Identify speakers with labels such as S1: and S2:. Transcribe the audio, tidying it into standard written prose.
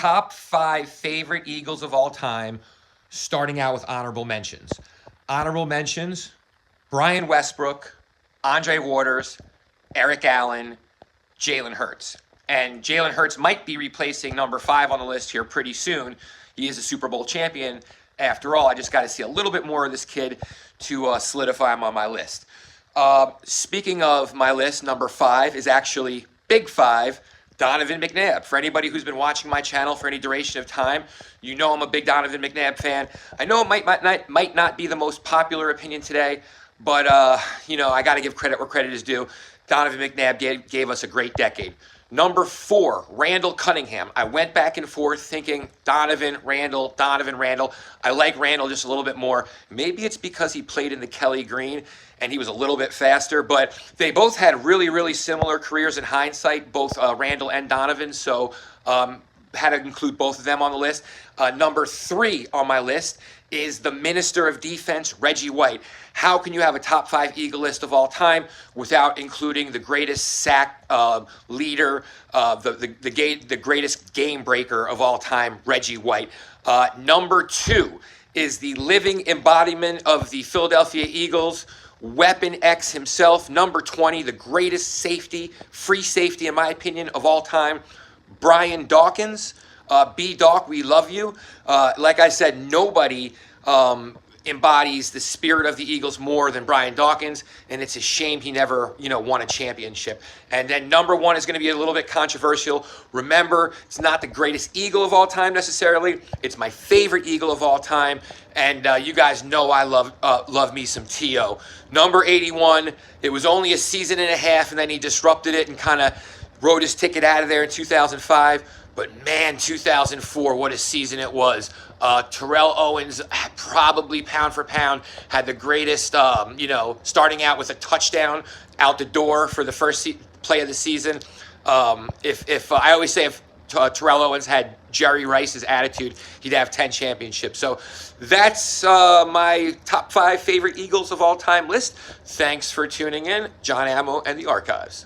S1: top 5 favorite Eagles of all time, starting out with honorable mentions. Honorable mentions, Brian Westbrook, Andre Waters, Eric Allen, Jalen Hurts. And Jalen Hurts might be replacing number 5 on the list here pretty soon. He is a Super Bowl champion. After all, I just got to see a little bit more of this kid to solidify him on my list. Speaking of my list, number 5 is actually Big 5, Donovan McNabb. For anybody who's been watching my channel for any duration of time, you know I'm a big Donovan McNabb fan. I know it might not be the most popular opinion today, but you know, I got to give credit where credit is due. Donovan McNabb gave us a great decade. Number 4, Randall Cunningham. I went back and forth thinking Donovan, Randall. I like Randall just a little bit more. Maybe it's because he played in the Kelly Green and he was a little bit faster, but they both had really, really similar careers in hindsight, both Randall and Donovan, so had to include both of them on the list. Number 3 on my list is the Minister of Defense, Reggie White. How can you have a top 5 Eagle list of all time without including the greatest sack leader, the greatest game breaker of all time, Reggie White? Number 2 is the living embodiment of the Philadelphia Eagles, Weapon X himself, number 20, the greatest safety, free safety in my opinion of all time, Brian Dawkins. B-Doc, we love you. Like I said, nobody embodies the spirit of the Eagles more than Brian Dawkins, and it's a shame he never, won a championship. And then number 1 is going to be a little bit controversial. Remember, it's not the greatest Eagle of all time necessarily. It's my favorite Eagle of all time, and you guys know I love me some T.O. Number 81, it was only a season and a half, and then he disrupted it and kind of rode his ticket out of there in 2005. But man, 2004, what a season it was. Terrell Owens, probably pound for pound, had the greatest, starting out with a touchdown out the door for the first play of the season. If I always say if Terrell Owens had Jerry Rice's attitude, he'd have 10 championships. So that's my top 5 favorite Eagles of all time list. Thanks for tuning in. John Ammo and the Archives.